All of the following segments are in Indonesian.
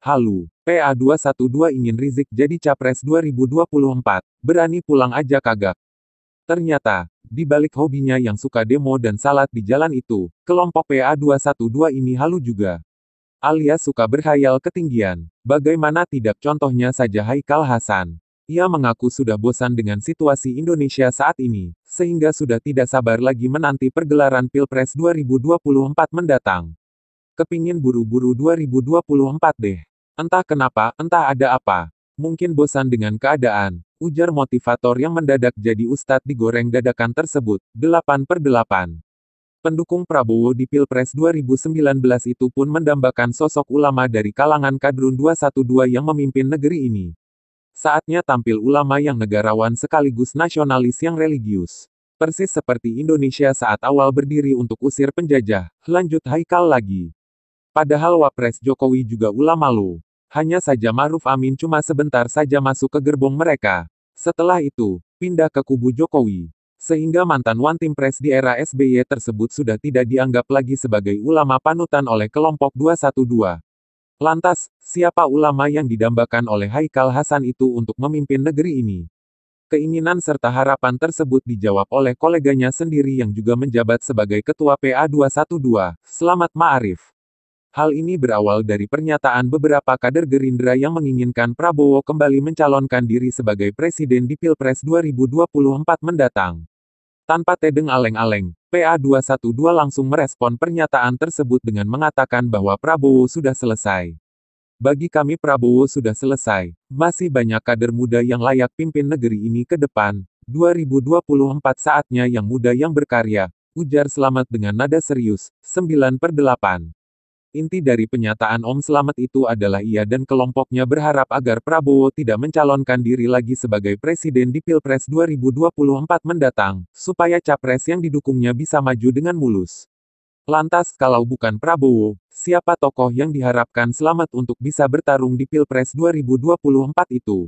Halu, PA212 ingin Rizik jadi Capres 2024. Berani pulang aja kagak. Ternyata, di balik hobinya yang suka demo dan salat di jalan itu, kelompok PA212 ini halu juga. Alias suka berkhayal ketinggian. Bagaimana tidak contohnya saja Haikal Hasan. Ia mengaku sudah bosan dengan situasi Indonesia saat ini, sehingga sudah tidak sabar lagi menanti pergelaran Pilpres 2024 mendatang. Kepingin buru-buru 2024 deh. Entah kenapa, entah ada apa. Mungkin bosan dengan keadaan, ujar motivator yang mendadak jadi ustadz digoreng dadakan tersebut, 8/8. Pendukung Prabowo di Pilpres 2019 itu pun mendambakan sosok ulama dari kalangan kadrun 212 yang memimpin negeri ini. Saatnya tampil ulama yang negarawan sekaligus nasionalis yang religius. Persis seperti Indonesia saat awal berdiri untuk usir penjajah, lanjut Haikal lagi. Padahal Wapres Jokowi juga ulama loh. Hanya saja Ma'ruf Amin cuma sebentar saja masuk ke gerbong mereka. Setelah itu, pindah ke kubu Jokowi. Sehingga mantan Wantimpres di era SBY tersebut sudah tidak dianggap lagi sebagai ulama panutan oleh kelompok 212. Lantas, siapa ulama yang didambakan oleh Haikal Hasan itu untuk memimpin negeri ini? Keinginan serta harapan tersebut dijawab oleh koleganya sendiri yang juga menjabat sebagai Ketua PA212, Slamet Ma'arif. Hal ini berawal dari pernyataan beberapa kader Gerindra yang menginginkan Prabowo kembali mencalonkan diri sebagai presiden di Pilpres 2024 mendatang. Tanpa tedeng aleng-aleng, PA212 langsung merespon pernyataan tersebut dengan mengatakan bahwa Prabowo sudah selesai. Bagi kami Prabowo sudah selesai. Masih banyak kader muda yang layak pimpin negeri ini ke depan. 2024 saatnya yang muda yang berkarya, ujar Slamet dengan nada serius, 9/8. Inti dari pernyataan Om Slamet itu adalah ia dan kelompoknya berharap agar Prabowo tidak mencalonkan diri lagi sebagai presiden di Pilpres 2024 mendatang, supaya capres yang didukungnya bisa maju dengan mulus. Lantas, kalau bukan Prabowo, siapa tokoh yang diharapkan Slamet untuk bisa bertarung di Pilpres 2024 itu?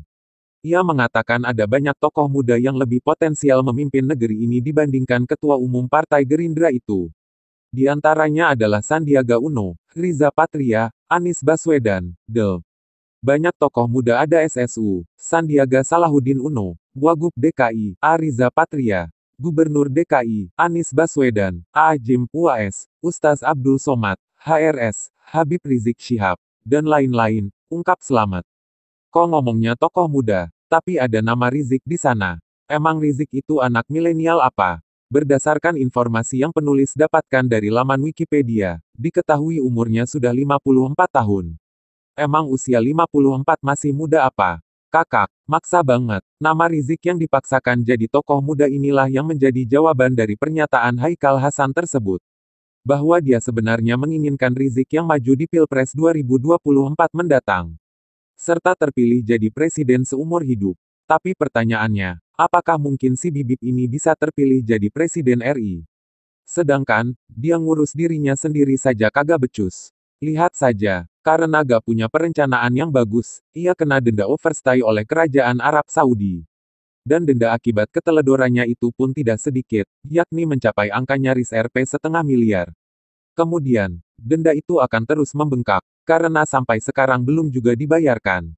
Ia mengatakan ada banyak tokoh muda yang lebih potensial memimpin negeri ini dibandingkan Ketua Umum Partai Gerindra itu. Di antaranya adalah Sandiaga Uno, Riza Patria, Anies Baswedan, Del. Banyak tokoh muda ada SSU, Sandiaga Salahuddin Uno, Wagub DKI, A. Riza Patria, Gubernur DKI, Anies Baswedan, A. Jim Uwais, Ustaz Abdul Somad, HRS, Habib Rizik Syihab, dan lain-lain, ungkap Slamet. Kok ngomongnya tokoh muda, tapi ada nama Rizik di sana. Emang Rizik itu anak milenial apa? Berdasarkan informasi yang penulis dapatkan dari laman Wikipedia, diketahui umurnya sudah 54 tahun. Emang usia 54 masih muda apa? Kakak, maksa banget. Nama Rizik yang dipaksakan jadi tokoh muda inilah yang menjadi jawaban dari pernyataan Haikal Hasan tersebut. Bahwa dia sebenarnya menginginkan Rizik yang maju di Pilpres 2024 mendatang. Serta terpilih jadi presiden seumur hidup. Tapi pertanyaannya, apakah mungkin si bibit ini bisa terpilih jadi presiden RI? Sedangkan, dia ngurus dirinya sendiri saja kagak becus. Lihat saja, karena gak punya perencanaan yang bagus, ia kena denda overstay oleh kerajaan Arab Saudi. Dan denda akibat keteledorannya itu pun tidak sedikit, yakni mencapai angka nyaris Rp setengah miliar. Kemudian, denda itu akan terus membengkak, karena sampai sekarang belum juga dibayarkan.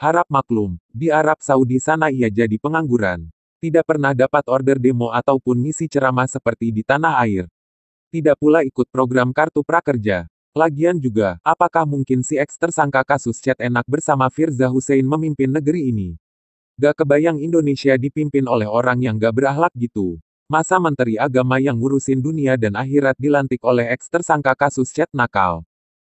Harap maklum, di Arab Saudi sana ia jadi pengangguran. Tidak pernah dapat order demo ataupun ngisi ceramah seperti di tanah air. Tidak pula ikut program kartu prakerja. Lagian juga, apakah mungkin si ex tersangka kasus chat enak bersama Firza Hussein memimpin negeri ini? Gak kebayang Indonesia dipimpin oleh orang yang gak berakhlak gitu. Masa menteri agama yang ngurusin dunia dan akhirat dilantik oleh ex tersangka kasus chat nakal?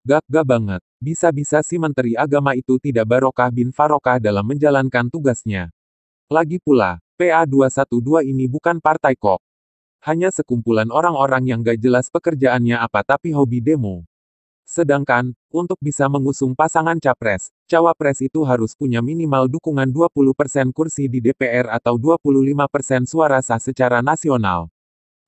Gak banget. Bisa-bisa si Menteri Agama itu tidak barokah bin Farokah dalam menjalankan tugasnya. Lagi pula, PA212 ini bukan partai kok. Hanya sekumpulan orang-orang yang gak jelas pekerjaannya apa tapi hobi demo. Sedangkan, untuk bisa mengusung pasangan capres, cawapres itu harus punya minimal dukungan 20% kursi di DPR atau 25% suara sah secara nasional.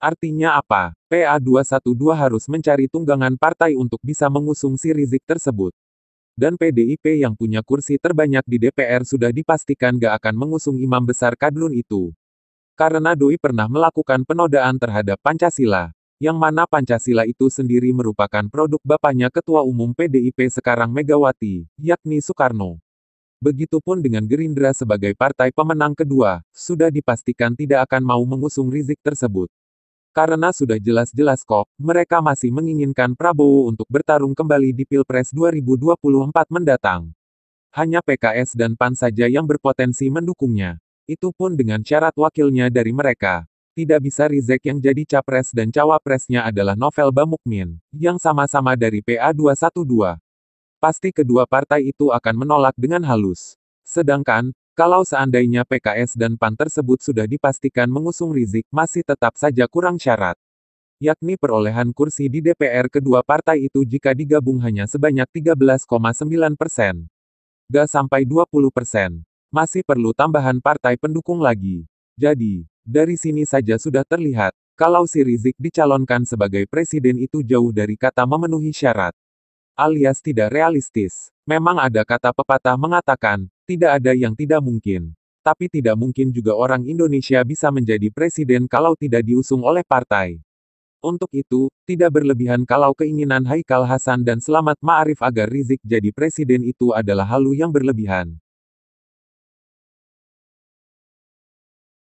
Artinya apa? PA212 harus mencari tunggangan partai untuk bisa mengusung si Rizik tersebut. Dan PDIP yang punya kursi terbanyak di DPR sudah dipastikan gak akan mengusung imam besar kadrun itu. Karena doi pernah melakukan penodaan terhadap Pancasila. Yang mana Pancasila itu sendiri merupakan produk bapaknya Ketua Umum PDIP sekarang Megawati, yakni Soekarno. Begitupun dengan Gerindra sebagai partai pemenang kedua, sudah dipastikan tidak akan mau mengusung Rizik tersebut. Karena sudah jelas-jelas kok, mereka masih menginginkan Prabowo untuk bertarung kembali di Pilpres 2024 mendatang. Hanya PKS dan PAN saja yang berpotensi mendukungnya. Itu pun dengan syarat wakilnya dari mereka. Tidak bisa Rizik yang jadi capres dan cawapresnya adalah Novel Bamukmin, yang sama-sama dari PA212. Pasti kedua partai itu akan menolak dengan halus. Sedangkan, kalau seandainya PKS dan PAN tersebut sudah dipastikan mengusung Rizik, masih tetap saja kurang syarat. Yakni perolehan kursi di DPR kedua partai itu jika digabung hanya sebanyak 13,9%. Gak sampai 20%. Masih perlu tambahan partai pendukung lagi. Jadi, dari sini saja sudah terlihat, kalau si Rizik dicalonkan sebagai presiden itu jauh dari kata memenuhi syarat. Alias tidak realistis. Memang ada kata pepatah mengatakan, tidak ada yang tidak mungkin. Tapi tidak mungkin juga orang Indonesia bisa menjadi presiden kalau tidak diusung oleh partai. Untuk itu, tidak berlebihan kalau keinginan Haikal Hasan dan Selamat Ma'arif agar Rizik jadi presiden itu adalah halu yang berlebihan.